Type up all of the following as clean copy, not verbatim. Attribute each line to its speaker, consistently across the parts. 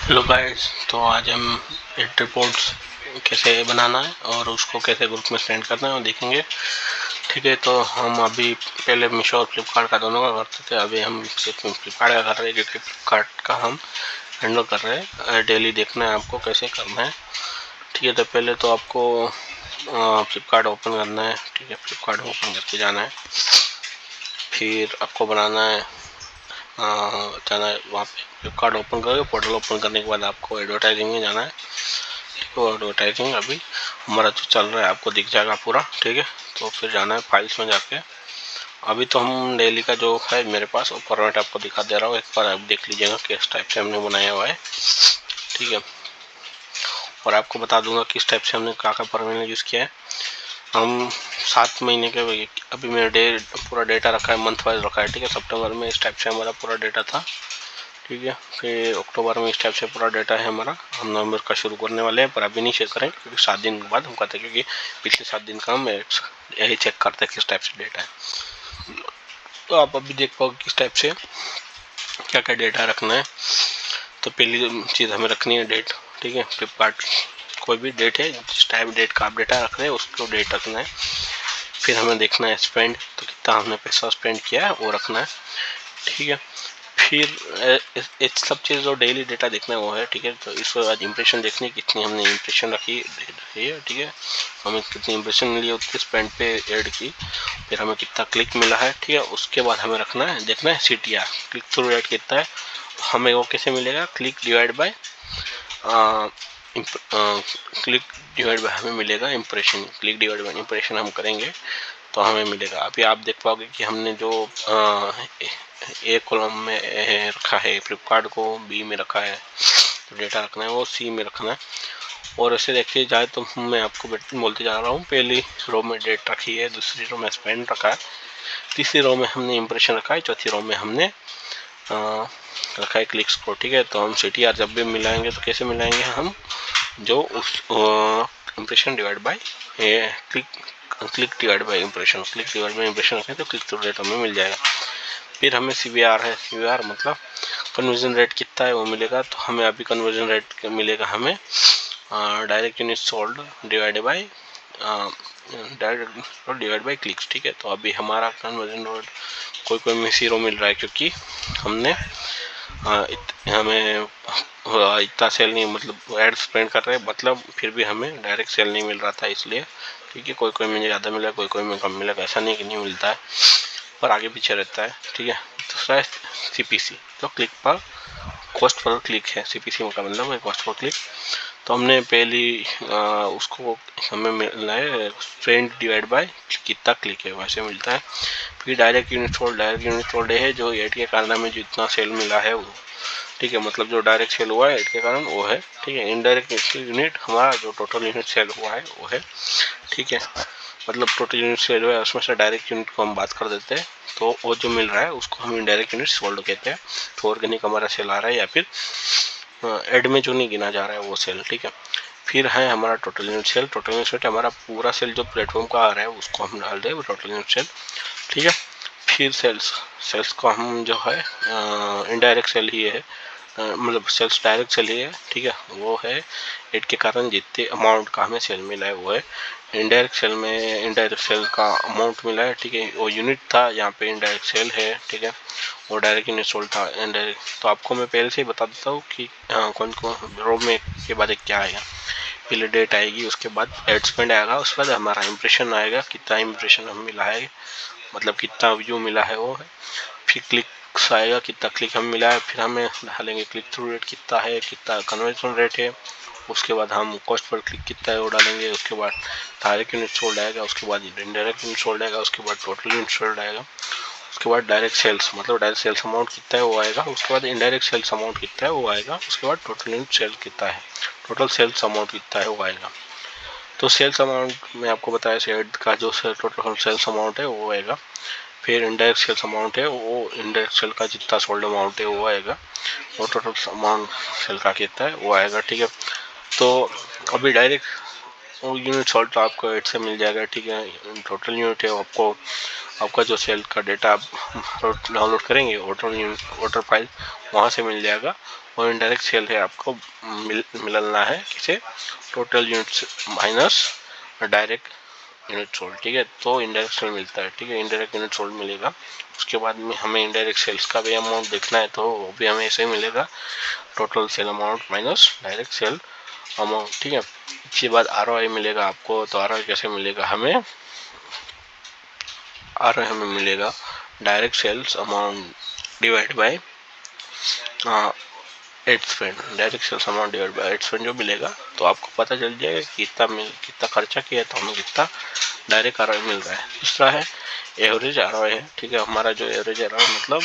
Speaker 1: Hello guys, तो आज हम एड रिपोर्ट्स कैसे बनाना है और उसको कैसे ग्रुप में सेंड करना है वो देखेंगे। ठीक है, तो हम अभी पहले मीशो और फ्लिपकार्ट का दोनों का करते थे। अभी हम सिर्फ फ्लिपकार्ट का कर रहे हैं क्योंकि फ्लिपकार्ट का हम हैंडल कर रहे हैं। डेली देखना है आपको कैसे करना है। ठीक है, तो पहले तो आपको फ्लिपकार्ट ओपन करना है। ठीक है, फ्लिपकार्ट ओपन करके जाना है। फिर आपको बनाना है जाना है वहाँ पे फ्लिपकार्ट ओपन करके पोर्टल ओपन करने के बाद आपको एडवर्टाइजिंग में जाना है। तो एडवर्टाइजिंग अभी हमारा जो चल रहा है आपको दिख जाएगा पूरा। ठीक है, तो फिर जाना है फाइल्स में जाके। अभी तो हम डेली का जो है मेरे पास वो फॉर्मेट आपको दिखा दे रहा हूँ, एक बार आप देख लीजिएगा किस टाइप से हमने बनाया हुआ है। ठीक है, और आपको बता दूंगा किस टाइप से हमने क्या फॉर्मेट यूज़ किया है। हम 7 महीने के अभी मेरा पूरा डेटा रखा है, मंथ वाइज रखा है। ठीक है, सितंबर में इस टाइप से हमारा पूरा डेटा था। ठीक है, फिर अक्टूबर में इस टाइप से पूरा डेटा है हमारा। हम नवंबर का शुरू करने वाले हैं, पर अभी नहीं चेक करें क्योंकि 7 दिन के बाद हम करते हैं, क्योंकि पिछले 7 दिन का हम यही चेक करते हैं किस टाइप से डेटा है। तो आप अभी देख पाओगे किस टाइप से क्या क्या डेटा रखना है। तो पहली चीज़ हमें रखनी है डेट। ठीक है, फ्लिपकार्ट कोई भी डेट है, जिस टाइप डेट का आप डेटा रख रहे हैं उसको डेट रखना है। फिर हमें देखना है स्पेंड, तो कितना हमने पैसा स्पेंड किया है वो रखना है। ठीक है, फिर इस सब चीज़ जो डेली डेटा देखना है वो है। ठीक है, तो इसके बाद इंप्रेशन देखनी कितनी हमने इंप्रेशन रखी है। ठीक है, हमें कितनी इंप्रेशन मिली है उतनी स्पेंड पे ऐड की। फिर हमें कितना क्लिक मिला है। ठीक है, उसके बाद हमें रखना है देखना है CTR, क्लिक थ्रू रेट कितना है। हमें वो कैसे मिलेगा, click divide by click divide bye हमें मिलेगा impression. Click divide by impression हम करेंगे तो हमें मिलेगा। अभी आप देख पाओगे कि हमने जो ए कॉलम में रखा है फ्लिपकार्ट को, बी में रखा है, तो डेटा रखना है वो सी में रखना है। और ऐसे देखते जाए तो मैं आपको बोलते जा रहा हूँ, पहली रो में डेट रखी है, दूसरी रो में स्पेंड रखा है, तीसरी रो में हमने इम्प्रेशन रखा है, चौथी रो में हमने रखा है क्लिक्स को। ठीक है, तो हम CTR जब भी मिलाएंगे तो कैसे मिलाएंगे, हम जो उस impression divide by click divide by impression, click divide by impression रखें तो क्लिक थ्रू रेट हमें मिल जाएगा। फिर हमें CBR है, CBR मतलब कन्वर्जन रेट कितना है वो मिलेगा। तो हमें अभी कन्वर्जन रेट मिलेगा हमें direct unit sold divide by clicks. ठीक है, तो अभी हमारा कन्वर्जन रेट कोई में 0 मिल रहा है क्योंकि हमने हमें इतना सेल नहीं, मतलब एड स्पेंड कर रहे हैं, मतलब फिर भी हमें डायरेक्ट सेल नहीं मिल रहा था इसलिए। ठीक है, कोई में ज़्यादा मिला, कोई में कम मिला, ऐसा नहीं कि नहीं मिलता है, पर आगे पीछे रहता है। ठीक है, दूसरा है CPC, तो क्लिक पर कॉस्ट पर क्लिक है। CPC का मतलब है कॉस्ट पर क्लिक। तो हमने पहली उसको हमें मिलना है स्पेंड डिवाइड बाय कितना क्लिक है, वैसे मिलता है। फिर डायरेक्ट यूनिट सोल्ड है जो एड के कारण हमें जितना सेल मिला है वो। ठीक है, मतलब जो डायरेक्ट सेल हुआ है एड के कारण वो है। ठीक है, इनडायरेक्ट यूनिट हमारा जो टोटल यूनिट सेल हुआ है वो है। ठीक है, मतलब टोटल यूनिट सेल हुआ है उसमें से डायरेक्ट यूनिट को हम बात कर देते हैं, तो वो जो मिल रहा है उसको हम इनडायरेक्ट यूनिट सोल्ड कहते हैं। तो ऑर्गेनिक हमारा सेल आ रहा है या फिर एड में जो नहीं गिना जा रहा है वो सेल। ठीक है, फिर है हमारा total unit sale. Total unit sale हमारा पूरा सेल जो प्लेटफॉर्म का आ रहा है उसको हम डाल दें टोटल यूनिट सेल। ठीक है, फिर सेल्स को हम जो है इनडायरेक्ट सेल ही है, मतलब सेल्स डायरेक्ट सेल ही है। ठीक है, वो है एड के कारण जितने अमाउंट का हमें सेल मिला है वो है। इनडायरेक्ट सेल में इनडायरेक्ट सेल का अमाउंट मिला है। ठीक है, वो यूनिट था, यहाँ पे इनडायरेक्ट सेल है। ठीक है, वो डायरेक्ट यूनिट सोल्ड था इनडायरेक्ट। तो आपको मैं पहले से ही बता देता हूँ कि कौन कौन रो में के बाद क्या आएगा। पहले डेट आएगी, उसके बाद एड स्पेंड आएगा, उसके बाद हमारा इंप्रेशन आएगा, कितना इंप्रेशन हम मिला है, मतलब कितना व्यू मिला है वो है। फिर क्लिक्स आएगा, कितना क्लिक हम मिला है। फिर हमें डालेंगे क्लिक थ्रू रेट कितना है, कितना कन्वर्जन रेट है। उसके बाद हम कॉस्ट पर क्लिक कितना है वो डालेंगे। उसके बाद डायरेक्ट यूनिट सोल्ड आएगा, उसके बाद इनडायरेक्ट यूनिट सोल्ड आएगा, उसके बाद टोटल यूनिट सोल्ड आएगा, उसके बाद डायरेक्ट सेल्स मतलब डायरेक्ट सेल्स अमाउंट कितना है वो आएगा, उसके बाद इनडायरेक्ट सेल्स अमाउंट कितना है वो आएगा, उसके बाद टोटल यूनिट सेल कितना है, टोटल सेल्स अमाउंट कितना है वो आएगा। तो सेल्स अमाउंट में आपको बताया सेड का जो टोटल सेल्स अमाउंट है वो आएगा। फिर इनडायरेक्ट सेल्स अमाउंट है, वो इनडायरेक्ट सेल का जितना सोल्ड अमाउंट है वो आएगा, और टोटल अमाउंट सेल का कितना है वो आएगा। ठीक है, तो अभी डायरेक्ट यूनिट सोल्ड तो आपको 8 से मिल जाएगा। ठीक है, टोटल यूनिट है आपको आपका जो सेल का डेटा आप डाउनलोड करेंगे वोटर फाइल वहाँ से मिल जाएगा। और इनडायरेक्ट सेल है आपको मिलना है किसे, total units minus direct unit sold, ठीक है। तो इनडायरेक्ट सेल मिलता है, ठीक है, इनडायरेक्ट यूनिट सोल्ड मिलेगा। उसके बाद में हमें इनडायरेक्ट सेल्स का भी अमाउंट देखना है, तो वो भी हमें ऐसे ही मिलेगा, total sale amount minus direct sale amount, ठीक है। इसके बाद ROI मिलेगा आपको। तो ROI कैसे मिलेगा हमें, ROI हमें मिलेगा direct sales amount divide by ad spend, direct sales amount divide by ad spend जो मिलेगा। तो आपको पता चल जाएगा कि कितना खर्चा किया है तो हमें कितना डायरेक्ट ROI मिल रहा है। दूसरा है एवरेज ROI है, ठीक है। हमारा जो एवरेज ROI मतलब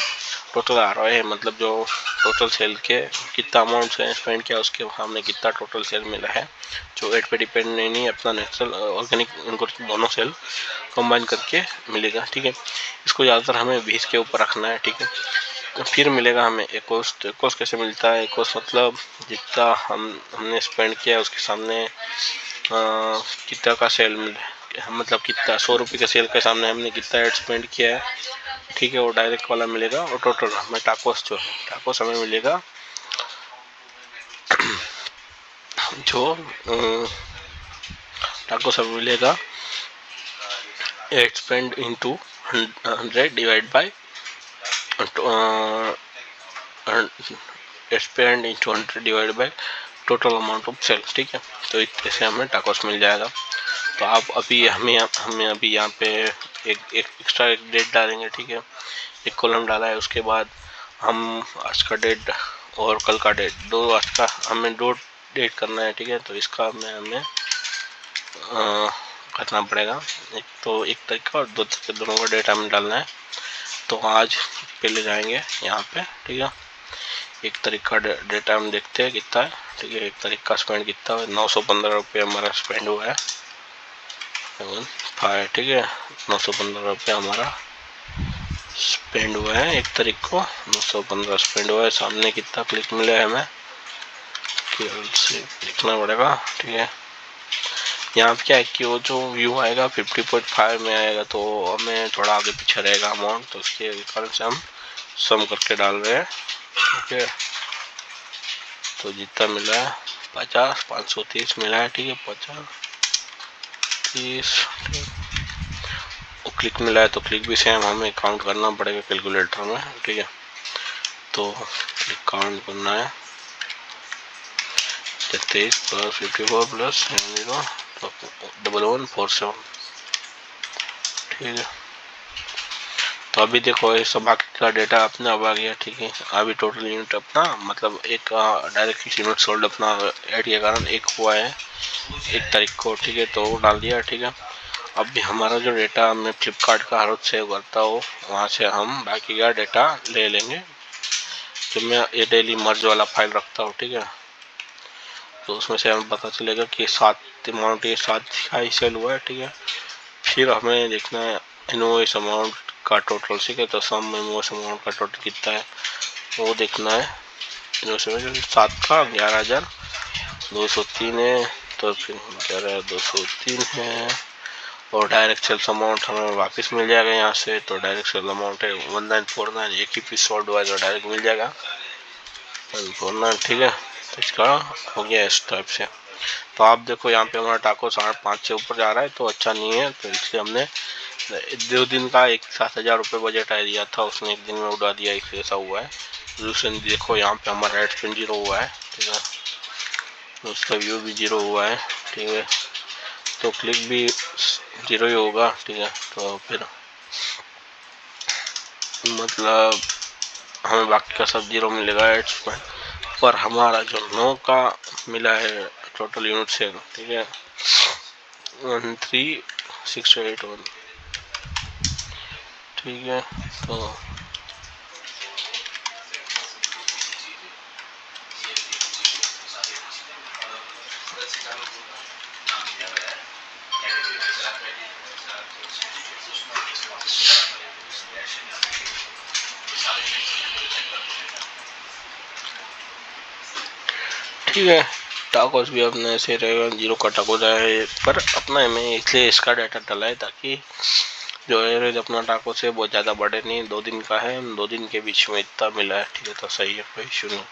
Speaker 1: टोटल ROI है, मतलब जो टोटल सेल के कितना अमाउंट से स्पेंड किया उसके हमने कितना टोटल सेल मिला है, जो एड पे डिपेंड नहीं, अपना नेचुरल ऑर्गेनिक इनको दोनों सेल कंबाइन करके मिलेगा, ठीक है। इसको ज़्यादातर हमें 20 के ऊपर रखना है, ठीक है। तो फिर मिलेगा हमें एकॉस्ट। एकॉस्ट कैसे मिलता है, एकॉस्ट मतलब जितना हमने स्पेंड किया है उसके सामने कितना का सेल मिले, मतलब कितना 100 रुपये के सेल के सामने हमने कितना एड स्पेंड किया है, ठीक है, वो डायरेक्ट वाला मिलेगा। और टोटल हमें टाकोस जो है, टाकोस हमें मिलेगा जो टाकोस हमें मिलेगा ad spend into 100 divide by spend into 100 divide by total amount of sales, ठीक है। तो इससे हमें टाकोस मिल जाएगा। तो आप अभी हमें अभी यहाँ पे एक एक्स्ट्रा एक डेट डालेंगे, ठीक है। एक कॉलम डाला है, उसके बाद हम आज का डेट और कल का डेट, आज का हमें 2 डेट करना है, ठीक है। तो इसका हमें करना पड़ेगा, एक तो 1 तारीख का और 2 तारीख का, दोनों का डेट हमें डालना है। तो आज पहले जाएंगे यहाँ पे, ठीक है। 1 तारीख का डेटा हम देखते हैं कितना है, ठीक है। 1 तारीख का स्पेंड कितना है, 915 रुपये हमारा स्पेंड हुआ है, 5, ठीक है। 915 रुपये हमारा स्पेंड हुआ है 1 तारीख को, 915 स्पेंड हुआ है। सामने कितना क्लिक मिला है हमें से लिखना पड़ेगा, ठीक है। यहाँ पे क्या है कि वो जो व्यू आएगा 50.5 में आएगा, तो हमें थोड़ा आगे पीछे रहेगा अमाउंट, तो उसके कारण से हम सम करके डाल रहे हैं, ठीक है। तो जितना मिला है 50, 530 मिला है, ठीक है। 50, 30 क्लिक मिला है, तो क्लिक भी सेम हमें काउंट करना पड़ेगा कैलकुलेटर में, ठीक है। तो क्लिक काउंट करना है 23 प्लस 54 प्लस 0 तो 1147, ठीक है। तो अभी देखो ये सब बाकी का डेटा अपना अब आ गया, ठीक है। अभी टोटल यूनिट अपना मतलब एक डायरेक्ट यूनिट सोल्ड अपना ऐड के कारण एक हुआ है 1 तारीख को, ठीक है। तो वो डाल दिया, ठीक है। अभी हमारा जो डेटा मैं फ्लिपकार्ट का हर रोज सेव करता हूँ, वहाँ से हम बाकी का डेटा ले लेंगे। तो मैं ये डेली मर्ज वाला फाइल रखता हूँ, ठीक है। तो उसमें से हमें पता चलेगा कि 7 अमाउंट ये 7 का सेल हुआ है, ठीक है। फिर हमें देखना है इनवॉइस अमाउंट का टोटल, ठीक है। तो सम इनवॉइस अमाउंट का टोटल कितना है वो देखना है। इनवॉइस 7 का 11,203 है, तो फिर 11,203 है। और डायरेक्ट सेल्स अमाउंट हमें वापस मिल जाएगा यहाँ से। तो डायरेक्ट सेल अमाउंट है 1949, एक ही पीस सोल्ड हुआ है जो डायरेक्ट मिल जाएगा 1949, ठीक है। तो इसका हो गया इस टाइप से। तो आप देखो यहाँ पे हमारा टाको 5.5 से ऊपर जा रहा है, तो अच्छा नहीं है। तो इसलिए हमने 2 दिन का 7,000 रुपये बजट आ दिया था, उसने 1 दिन में उड़ा दिया, इसलिए ऐसा हुआ है। दूसरे देखो यहाँ पे हमारा एड स्पेंड 0 हुआ है, ठीक है। उसका व्यू भी 0 हुआ है, ठीक है। तो क्लिक भी 0 ही होगा, ठीक है। तो फिर मतलब हमें बाकी का सब 0 मिलेगा एड स्पेंड, पर हमारा जो 9 का मिला है टोटल यूनिट सेल, ठीक है, 13,681, ठीक है। तो ठीक है, टाकोस भी अपने ऐसे रहेगा, 0 का टाकोस आए, पर अपना हमें इसलिए इसका डाटा डाला है ताकि जो एवरेज अपना टाको से बहुत ज़्यादा बढ़े नहीं, 2 दिन का है, 2 दिन के बीच में इतना मिला है, ठीक है, तो सही है, कोई इशू नहीं।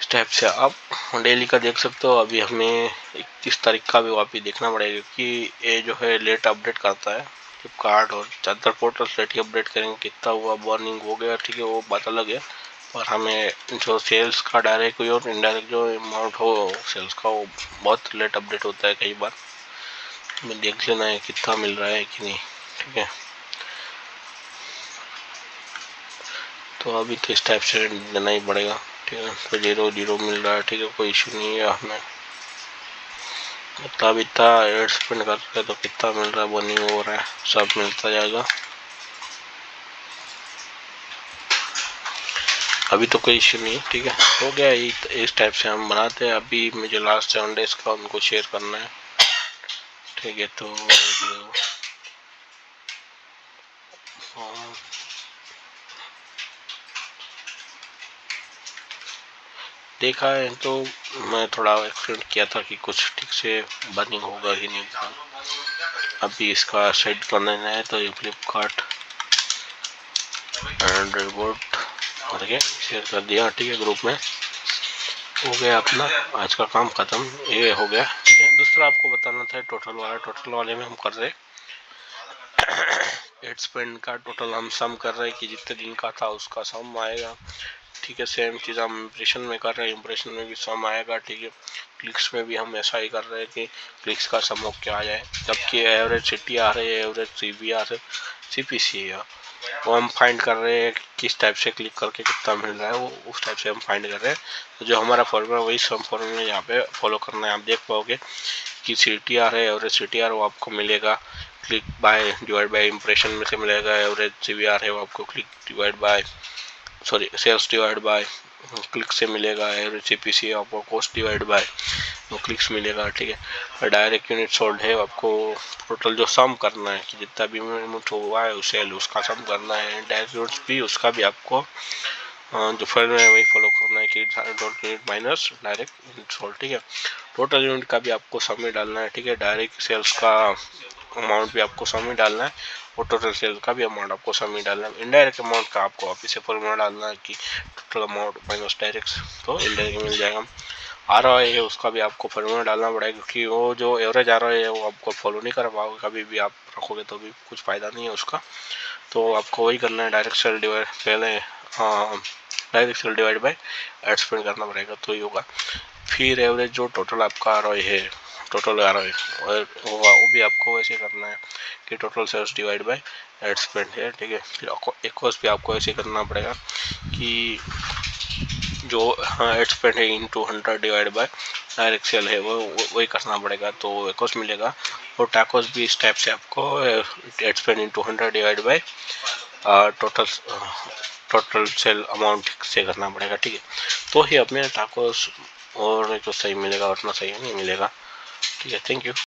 Speaker 1: इस टाइप से आप डेली का देख सकते हो। अभी हमें 31 तारीख का भी वापस देखना पड़ेगा क्योंकि ये जो है लेट अपडेट करता है फ्लिपकार्ट, और ज़्यादातर पोर्टल लेट ही अपडेट करेंगे। कितना हुआ, वार्निंग हो गया, ठीक है, वो बात अलग है, पर हमें जो सेल्स का डायरेक्ट और इनडायरेक्ट जो अमाउंट हो सेल्स का, वो बहुत लेट अपडेट होता है कई बार। हमें देख लेना है कितना मिल रहा है कि नहीं, ठीक है। तो अभी तो इस टाइप से देना ही पड़ेगा, ठीक है। तो 0 मिल रहा है, ठीक है, कोई इशू नहीं है। हमें मतलब इतना एड स्पेंड कर रहे तो कितना मिल रहा है, बर्निंग हो रहा है, सब मिलता जाएगा। अभी तो कोई इश्यू नहीं, ठीक है, हो गया। इस टाइप से हम बनाते हैं। अभी मुझे लास्ट 7 डेज का उनको शेयर करना है, ठीक है। तो हाँ, देखा है तो मैं थोड़ा एक्सपेक्ट किया था कि कुछ ठीक से बर्निंग होगा ही नहीं था। अभी इसका सेट करना है तो ये फ्लिपकार्ट एंड रिपोर्ट करके शेयर कर दिया, ठीक है, ग्रुप में। हो गया अपना आज का काम खत्म, ये हो गया, ठीक है। दूसरा आपको बताना था टोटल वाले में हम कर रहे एड स्पेंड का टोटल हम सम कर रहे हैं कि जितने दिन का था उसका सम आएगा, ठीक है। सेम चीज़ हम इम्प्रेशन में कर रहे हैं, इम्प्रेशन में भी सम आएगा, ठीक है। क्लिक्स में भी हम ऐसा ही कर रहे हैं कि क्लिक्स का सम हो क्या आ जाए, जबकि एवरेज सिटी आ रही है, एवरेज सीबी आ रही, सीपीसी है, वो हम फाइंड कर रहे हैं किस टाइप से क्लिक करके कितना मिल रहा है, वो उस टाइप से हम फाइंड कर रहे हैं। तो जो हमारा फॉर्मूला वही सम फॉर्मूला यहाँ पे फॉलो करना है। आप देख पाओगे कि CTR है, एवरेज CTR वो आपको मिलेगा click by divide by impression में से मिलेगा। एवरेज CBR है वो आपको click divide by sales divide by click से मिलेगा। एवरेज CPC आपको कॉस्ट डिवाइड बाय वो क्लिक्स मिलेगा, ठीक है। डायरेक्ट यूनिट सोल्ड है आपको टोटल जो सम करना है कि जितना भी यूनिट हुआ है उसे उसका सम करना है। डायरेक्ट यूनिट्स भी उसका भी आपको जो फॉर्मूला है वही फॉलो करना है कि dot unit minus direct unit sold, ठीक है। टोटल यूनिट का भी आपको सम में डालना है, ठीक है। डायरेक्ट सेल्स का अमाउंट भी आपको सम में डालना है, और टोटल सेल का भी अमाउंट आपको सम में डालना है। इनडायरेक्ट अमाउंट का आपको वापिस से फॉर्मूला डालना है कि टोटल अमाउंट माइनस डायरेक्ट, तो इनडायरेक्ट मिल जाएगा। आ रहा है उसका भी आपको फॉर्मूला डालना पड़ेगा, क्योंकि वो जो एवरेज आ रहा है वो आपको फॉलो नहीं कर पाओगे, कभी भी आप रखोगे तो भी कुछ फ़ायदा नहीं है उसका। तो आपको वही करना है, डायरेक्ट सेल डिवाइड पहले direct sale divide by ad spend करना पड़ेगा, तो ही होगा। फिर एवरेज जो टोटल आपका आ रहा है, टोटल आ रहा है और वो भी आपको वैसे करना है कि total sales divide by ad spend है, ठीक है। फिर एक भी आपको ऐसे करना पड़ेगा कि जो एड स्पेंड है into 100 divide by direct sale है वो वही करना पड़ेगा, तो एकॉस मिलेगा। और टैकोस भी इस टाइप से आपको add spend into 100 divide by total total sale amount से करना पड़ेगा, ठीक है। तो ही अपने टाकोस और नहीं तो सही मिलेगा, वरना सही नहीं मिलेगा, ठीक है। Thank you.